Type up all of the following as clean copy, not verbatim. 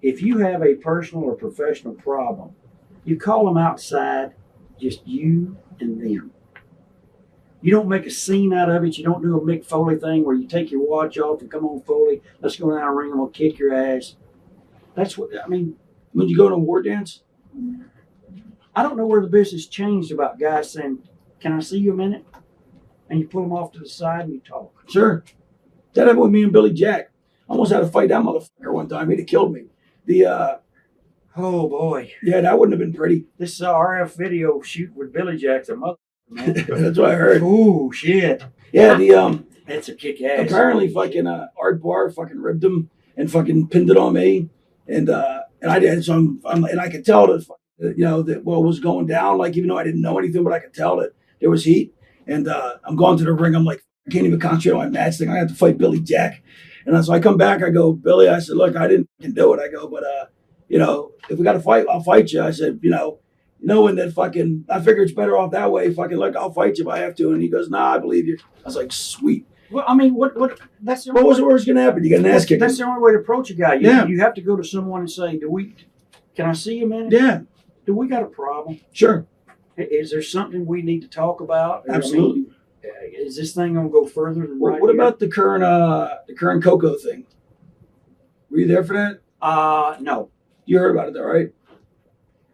if you have a personal or professional problem, you call them outside, just you and them. You don't make a scene out of it. You don't do a Mick Foley thing where you take your watch off and come on, Foley, let's go down and ring. I'm going to kick your ass. That's what, I mean. When you go to a war dance? I don't know where the business changed about guys saying, can I see you a minute? And you pull them off to the side and you talk. Sure. That happened with me and Billy Jack. I almost had to fight that motherfucker one time. He'd have killed me. Oh, boy. Yeah, that wouldn't have been pretty. This RF video shoot with Billy Jack's a mother. Man. That's what I heard. Oh, shit. Yeah, That's a kick ass. Apparently fucking Art Barr fucking ribbed him and fucking pinned it on me. And I did, so and I could tell that, that what was going down, like, even though I didn't know anything, but I could tell that there was heat. And I'm going to the ring. I'm like, I can't even concentrate on my match thing. I have to fight Billy Jack. And so I come back. I go, Billy, I said, look, I didn't do it. I go, but, if we got to fight, I'll fight you. I said, knowing that fucking, I figure it's better off that way. Fucking, look, I'll fight you if I have to. And he goes, nah, I believe you. I was like, sweet. Well, I mean, what that's the what was the worst going to happen? You got an ass kick. That's the only way to approach a guy. Yeah. You have to go to someone and say, can I see you a minute? Yeah. Do we got a problem? Sure. Is there something we need to talk about? Absolutely. Is this thing going to go further than right What here? about the current Koko thing? Were you there for that? No. You heard about it though, right?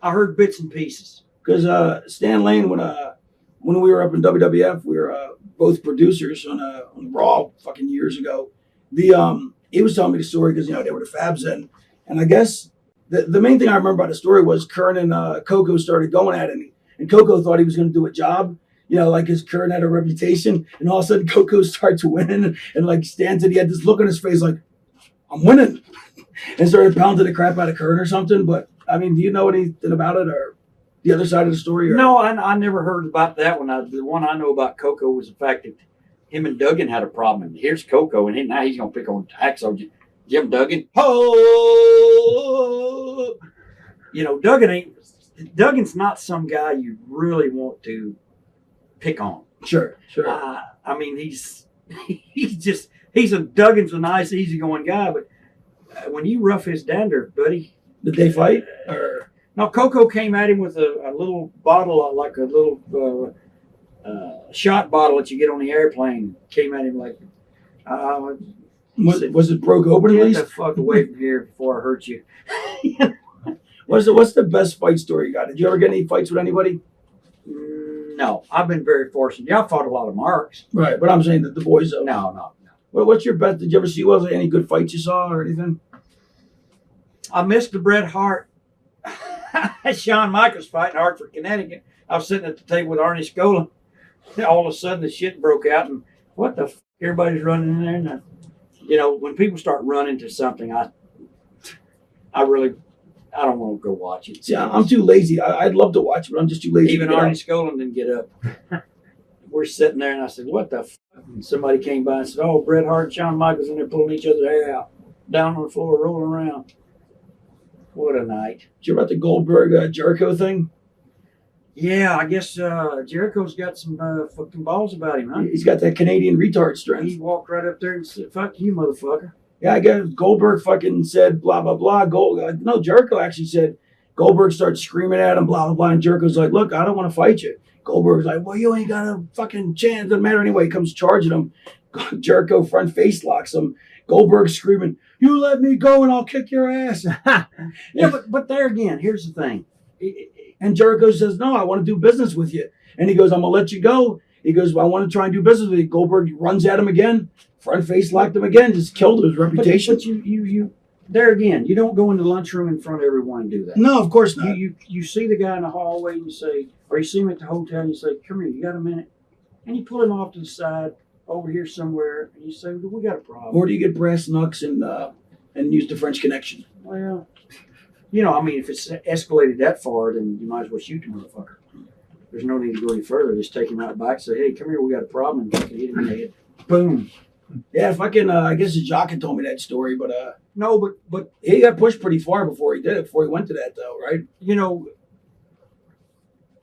I heard bits and pieces. Because Stan Lane, when we were up in WWF, we were both producers on Raw fucking years ago. He was telling me the story because they were the Fabs then, and I guess the main thing I remember about the story was Kern and Koko started going at it, and Koko thought he was going to do a job. Like his Kern had a reputation, and all of a sudden Koko starts winning, and like Stan said, he had this look on his face like, I'm winning, and started pounding the crap out of Kern or something. But I mean, do you know anything about it or the other side of the story? Or? No, I never heard about that one. The one I know about Koko was the fact that him and Duggan had a problem. And here's Koko, and now he's going to pick on Hacksaw Jim Duggan. Oh! Duggan's not some guy you really want to pick on. Sure. I mean, he's Duggan's a nice, easygoing guy, but when you rough his dander, buddy. Did they fight? Or? No, Koko came at him with a little bottle, like a little shot bottle that you get on the airplane. Came at him like, was it broke open at least? Get the fuck away from here before I hurt you. What's the best fight story you got? Did you ever get any fights with anybody? No, I've been very fortunate. Yeah, I fought a lot of marks. Right, but I'm saying that the boys. No. What's your best? Did you ever see? Was there any good fights you saw or anything? I missed the Bret Hart, Shawn Michaels fight in Hartford, Connecticut. I was sitting at the table with Arnie Scola. All of a sudden, the shit broke out, and what the everybody's running in there. And when people start running to something, I don't want to go watch it. Yeah, I'm too lazy. I'd love to watch it, but I'm just too lazy. Even Arnie Scola didn't get up. We're sitting there, and I said, what the fuck? And somebody came by and said, oh, Bret Hart and Shawn Michaels in there pulling each other's hair out, down on the floor, rolling around. What a night. Did you hear about the Goldberg Jericho thing? Yeah, I guess Jericho's got some fucking balls about him, huh? He's got that Canadian retard strength. He walked right up there and said, fuck you, motherfucker. Yeah, I guess Goldberg fucking said blah, blah, blah. No, Jericho actually said, Goldberg starts screaming at him, blah, blah, blah. And Jericho's like, look, I don't want to fight you. Goldberg's like, well, you ain't got a fucking chance. Doesn't matter anyway. He comes charging him. Jericho front face locks him. Goldberg screaming, you let me go and I'll kick your ass. Yeah, but there again, here's the thing. And Jericho says, no, I want to do business with you. And he goes, I'm going to let you go. He goes, well, I want to try and do business with you. Goldberg runs at him again. Front face locked him again. Just killed his reputation. But you there again, you don't go in the lunchroom in front of everyone and do that. No, of course not. You see the guy in the hallway and you say, or you see him at the hotel and you say, come here, you got a minute? And you pull him off to the side, over here somewhere, and you say, well, we got a problem. Or do you get brass knucks and use the French connection? Well, I mean, if it's escalated that far, then you might as well shoot the motherfucker. There's no need to go any further. Just take him out back and say, hey, come here, we got a problem, and fucking hit him in the head. Boom. Yeah, fucking, I guess Jacques had told me that story, but no, but he got pushed pretty far before he did it, before he went to that, though, right?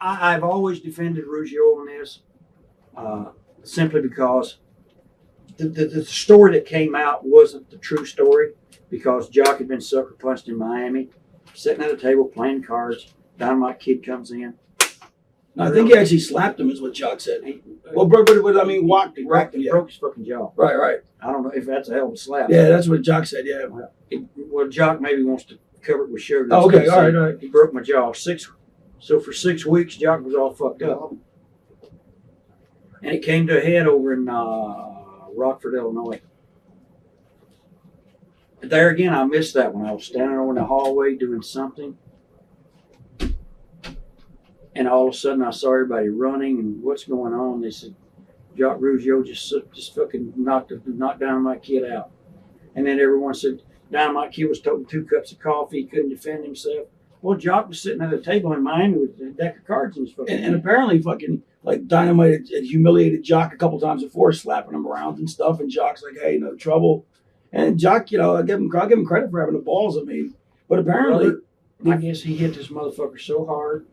I've always defended Ruggiero on this, simply because the story that came out wasn't the true story. because Jock had been sucker punched in Miami, sitting at a table playing cards. Dynamite Kid comes in. No, I think he actually slapped him, is what Jock said. Well, but I mean, whacked him. He broke his fucking jaw. Right. I don't know if that's a hell of a slap. Yeah, that's what Jock said, yeah. Well, Jock maybe wants to cover it with sugar. Oh, okay, all right. He broke my jaw. So for 6 weeks, Jock was all fucked up. And it came to a head over in Rockford, Illinois. There again, I missed that when I was standing over in the hallway doing something. And all of a sudden, I saw everybody running, and what's going on? They said, Jock Ruggiero just fucking knocked Dynamite Kid out. And then everyone said, Dynamite Kid was toting 2 cups of coffee, he couldn't defend himself. Well, Jock was sitting at a table in Miami with a deck of cards in his fucking and apparently fucking, like, Dynamite had humiliated Jock a couple times before, slapping him around and stuff, and Jock's like, hey, no trouble. And Jock, you know, I give him credit for having the balls, I mean. But apparently... I guess he hit this motherfucker so hard.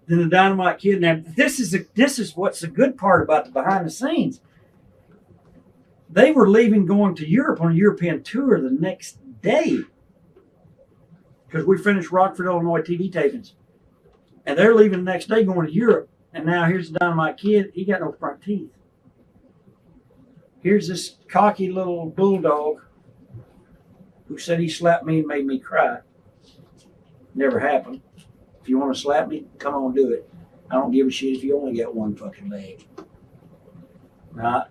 Then the Dynamite Kid. Now, this is what's the good part about the behind the scenes. They were leaving, going to Europe on a European tour the next day because we finished Rockford, Illinois TV tapings, and they're leaving the next day going to Europe. And now here's the Dynamite Kid. He got no front teeth. Here's this cocky little bulldog who said he slapped me and made me cry. Never happened. If you want to slap me, come on, do it. I don't give a shit if you only got one fucking leg. Now,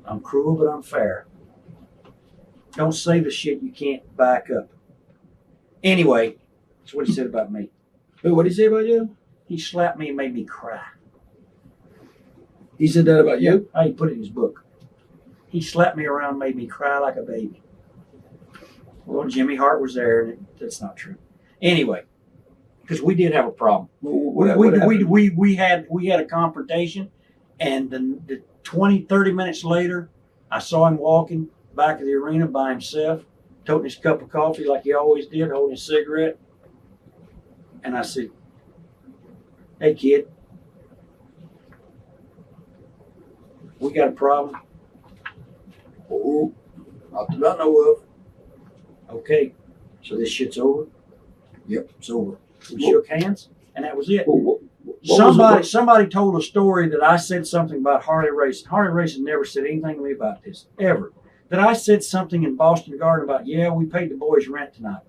I'm cruel, but I'm fair. Don't say the shit you can't back up. Anyway, that's what he said about me. Wait, what did he say about you? He slapped me and made me cry. He said that about you? He put it in his book. He slapped me around and made me cry like a baby. Well, Jimmy Hart was there, and that's not true. Anyway, because we did have a problem. We had a confrontation, and the 20, 30 minutes later, I saw him walking back of the arena by himself, toting his cup of coffee like he always did, holding a cigarette. And I said, hey, kid, we got a problem. Oh, not that I know of. Okay, so this shit's over? Yep, it's over. We shook hands, and that was it. Somebody told a story that I said something about Harley Race. Harley Race has never said anything to me about this, ever. That I said something in Boston Garden about, yeah, we paid the boys rent tonight.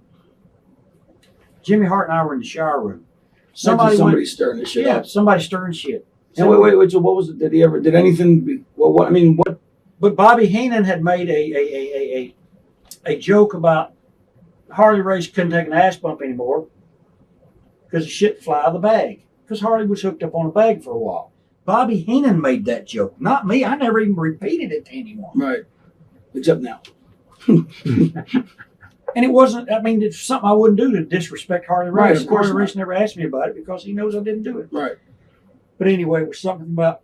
Jimmy Hart and I were in the shower room. Somebody stirring the shit up. Yeah, somebody stirring shit. And wait, so what was it? Did anything, what? But Bobby Heenan had made a joke about Harley Race couldn't take an ass bump anymore because the shit fly out of the bag. Because Harley was hooked up on a bag for a while. Bobby Heenan made that joke, not me. I never even repeated it to anyone. Right. Except now. And it wasn't, it's something I wouldn't do to disrespect Harley Race. Right, of course Harley Race never asked me about it because he knows I didn't do it. Right. But anyway, it was something about,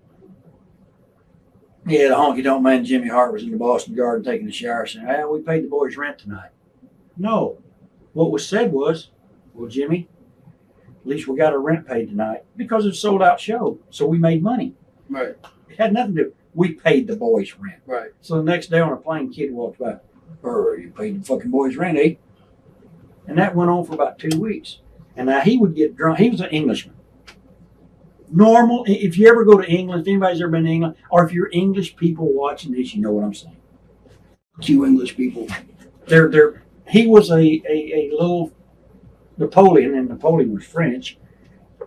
the Honky Tonk man Jimmy Hart was in the Boston Garden taking a shower saying, we paid the boys rent tonight. No. What was said was, well, Jimmy, at least we got our rent paid tonight because it's a sold out show. So we made money. Right. It had nothing to do. We paid the boys rent. Right. So the next day on a plane, kid walked by. You paid the fucking boys rent, eh? And that went on for about 2 weeks. And now he would get drunk. He was an Englishman. Normal. If you ever go to England, if anybody's ever been to England, or if you're English people watching this, you know what I'm saying. You English people. He was a little Napoleon, and Napoleon was French.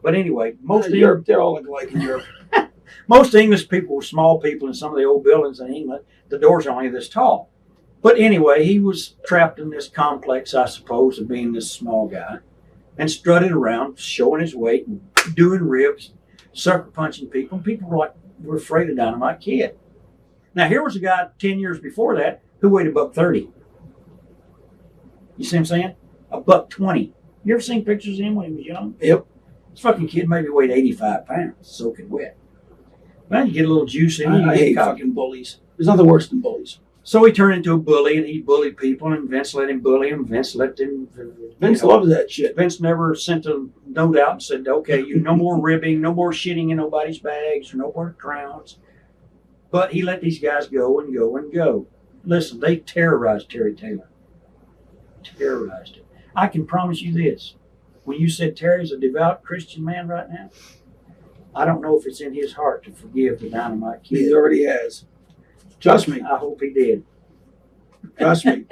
But anyway, most of Europe, they're all alike in Europe. Most English people were small people in some of the old buildings in England. The doors are only this tall. But anyway, he was trapped in this complex, I suppose, of being this small guy, and strutted around, showing his weight, and doing ribs, sucker punching people. And people were afraid of Dynamite Kid. Now, here was a guy 10 years before that who weighed $130. You see what I'm saying? $120. You ever seen pictures of him when he was young? Yep. This fucking kid maybe weighed 85 pounds, soaking wet. Man, you get a little juice in you. I hate fucking bullies. There's nothing worse than bullies. So he turned into a bully, and he bullied people, and Vince let him bully him. Vince loves that shit. Vince never sent a note out and said, okay, no more ribbing, no more shitting in nobody's bags, or no more crowns. But he let these guys go and go and go. Listen, they terrorized Terry Taylor. Terrorized him. I can promise you this. When you said Terry's a devout Christian man right now, I don't know if it's in his heart to forgive the Dynamite Kid. He already has. Trust me. I hope he did. Trust me.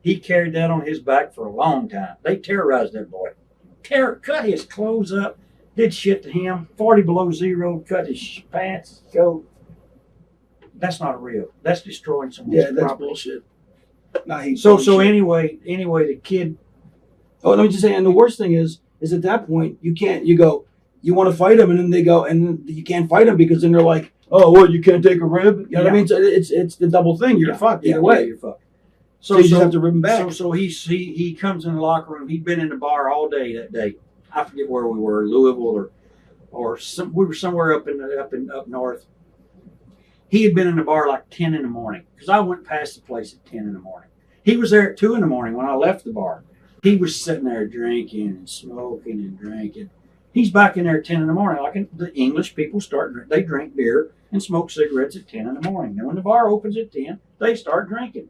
He carried that on his back for a long time. They terrorized that boy. Cut his clothes up, did shit to him, 40 below zero, cut his pants, go. That's not real. That's destroying someone's Yeah, that's property. bullshit. Nah, he So bullshit. anyway, the kid. Oh, let me just say, and the worst thing is at that point, you go, you want to fight him, and then they go, and then you can't fight him because then they're like, oh, what, you can't take a rib? You know what I mean? So it's the double thing. You're fucked either way. You're fucked. So you just have to rib him back. So he comes in the locker room. He'd been in the bar all day that day. I forget where we were, Louisville or we were somewhere up north. He had been in the bar like 10 in the morning because I went past the place at 10 in the morning. He was there at 2 in the morning when I left the bar. He was sitting there drinking and smoking and drinking. He's back in there at 10 in the morning. Like the English people they drink beer and smoke cigarettes at 10 in the morning. Then when the bar opens at 10, they start drinking.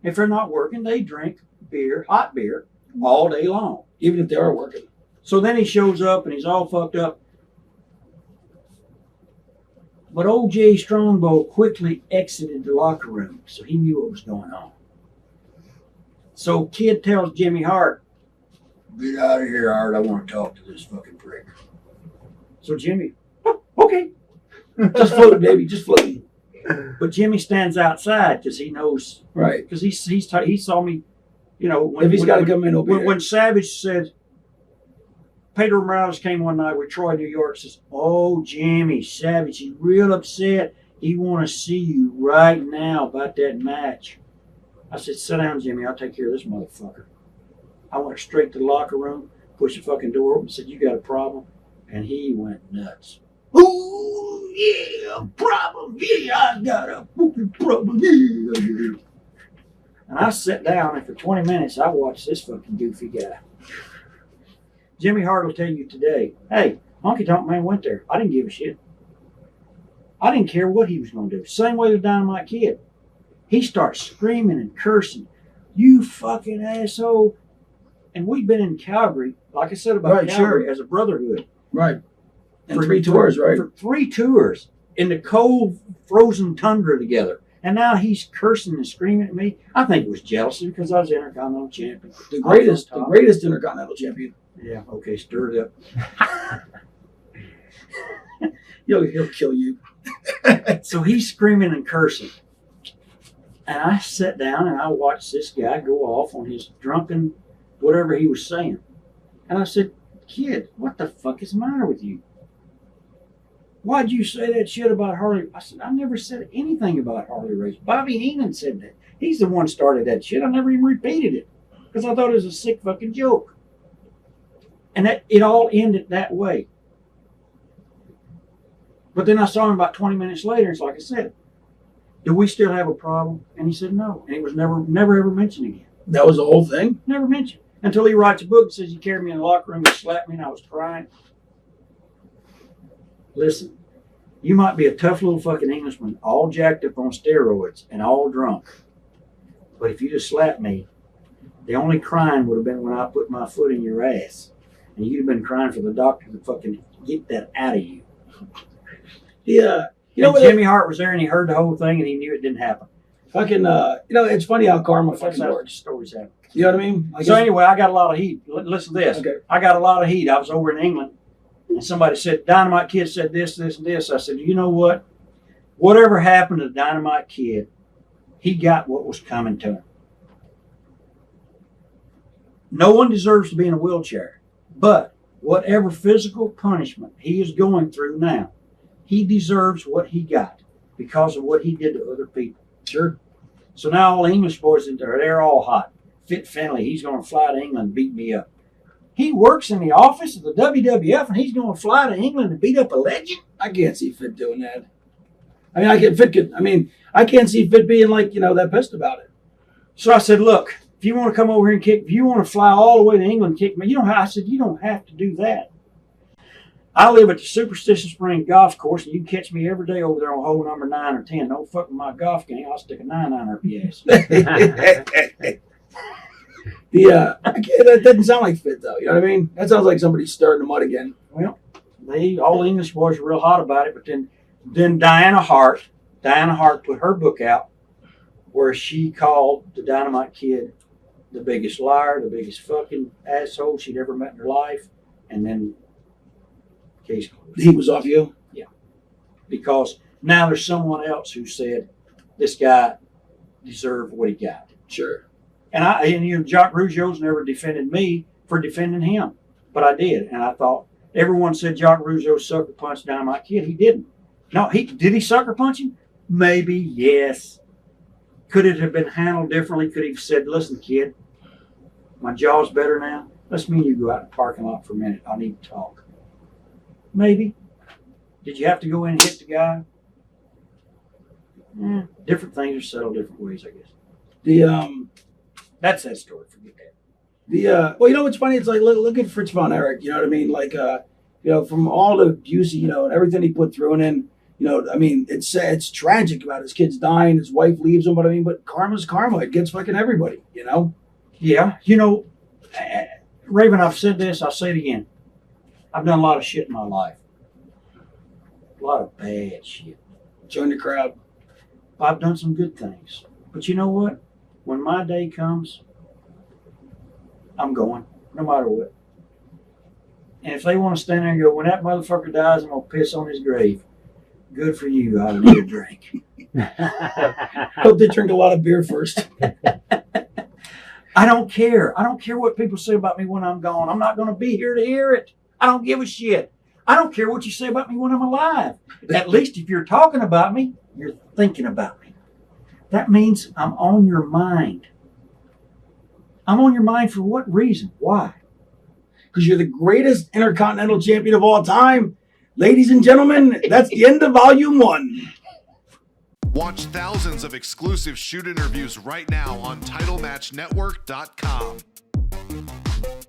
If they're not working, they drink beer, hot beer, all day long. Even if they are working. So then he shows up and he's all fucked up. But old Jay Strongbow quickly exited the locker room, so he knew what was going on. So Kid tells Jimmy Hart, "Get out of here, Hart. I want to talk to this fucking prick." So Jimmy, "Oh, okay." Just floating, baby. Just floating. But Jimmy stands outside because he knows, Right. because he saw me, If he's got to come in, he'll be there. when Savage said, Pedro Morales came one night with Troy, New York, says, "Oh, Jimmy, Savage, he's real upset. He want to see you right now about that match." I said, "Sit down, Jimmy. I'll take care of this motherfucker." I went straight to the locker room, pushed the fucking door open, said, "You got a problem?" And he went nuts. "Oh, yeah, problem. Yeah, I got a fucking problem. Yeah." And I sat down, and for 20 minutes, I watched this fucking goofy guy. Jimmy Hart will tell you today, "Hey, Honky Tonk Man went there. I didn't give a shit. I didn't care what he was going to do." Same way with Dynamite Kid. He starts screaming and cursing, "You fucking asshole." And we've been in Calgary, like I said about Right, Calgary, sure. as a brotherhood. Right. And 3 tours, right? For 3 tours in the cold, frozen tundra together. And now he's cursing and screaming at me. I think it was jealousy because I was Intercontinental Champion. The greatest Intercontinental Champion. Yeah, okay, stir it up. He'll kill you. So he's screaming and cursing. And I sat down and I watched this guy go off on his drunken whatever he was saying. And I said, "Kid, what the fuck is the matter with you? Why'd you say that shit about Harley?" I said, "I never said anything about Harley Race. Bobby Heenan said that. He's the one started that shit. I never even repeated it because I thought it was a sick fucking joke." And it all ended that way. But then I saw him about 20 minutes later. It's like I said, "Do we still have a problem?" And he said no. And it was never ever mentioned again. That was the whole thing? Never mentioned. Until he writes a book and says he carried me in the locker room and slapped me and I was crying. Listen, you might be a tough little fucking Englishman, all jacked up on steroids and all drunk. But if you just slapped me, the only crying would have been when I put my foot in your ass. And you'd have been crying for the doctor to fucking get that out of you. Yeah. Jimmy Hart was there and he heard the whole thing and he knew it didn't happen. Fucking, it's funny how karma That's fucking how works. stories happen. You know what I mean? So anyway, I got a lot of heat. Listen to this. Okay. I got a lot of heat. I was over in England, and somebody said, "Dynamite Kid said this, this, and this." I said, "You know what? Whatever happened to Dynamite Kid, he got what was coming to him. No one deserves to be in a wheelchair, but whatever physical punishment he is going through now, he deserves what he got because of what he did to other people." Sure. So now all the English boys in there, they're all hot. Fit Finley, he's going to fly to England and beat me up. He works in the office of the WWF and he's going to fly to England and beat up a legend? I can't see Fit doing that. I can't see Fit being like, that pissed about it. So I said, "Look, if you want to come over here and kick, if you want to fly all the way to England and kick me, you don't have to do that." I live at the Superstition Spring Golf Course, and you can catch me every day over there on hole number 9 or 10. Don't fuck with my golf game. I'll stick a 9 up your ass. That doesn't sound like fit, though. You know what I mean? That sounds like somebody stirring the mud again. Well, all the English boys were real hot about it, but then Diana Hart put her book out where she called the Dynamite Kid the biggest liar, the biggest fucking asshole she'd ever met in her life, and then case closed. He was off you? Yeah. Because now there's someone else who said this guy deserved what he got. Sure. And Jacques Rougeau's never defended me for defending him, but I did, and I thought everyone said Jacques Rougeau sucker punched Dynamite Kid. He didn't. No, did he sucker punch him? Maybe, yes. Could it have been handled differently? Could he have said, "Listen, kid, my jaw's better now. Let's me and you go out in the parking lot for a minute. I need to talk." Maybe. Did you have to go in and hit the guy? Different things are settled different ways, I guess. That's that story. Forget that. Well, you know what's funny? It's like look at Fritz von Erich. You know what I mean? Like, from all the abuse, and everything he put through, and then, I mean, it's tragic about his kids dying, his wife leaves him, but karma's karma. It gets fucking everybody. Yeah. Raven, I've said this. I'll say it again. I've done a lot of shit in my life. A lot of bad shit. Join the crowd. I've done some good things. But you know what? When my day comes, I'm going, no matter what. And if they want to stand there and go, when that motherfucker dies, I'm going to piss on his grave. Good for you. I'll need a drink. Hope they drink a lot of beer first. I don't care. I don't care what people say about me when I'm gone. I'm not going to be here to hear it. I don't give a shit. I don't care what you say about me when I'm alive. At least if you're talking about me, you're thinking about me. That means I'm on your mind. I'm on your mind for what reason? Why? Because you're the greatest Intercontinental Champion of all time. Ladies and gentlemen, that's the end of Volume 1. Watch thousands of exclusive shoot interviews right now on TitleMatchNetwork.com.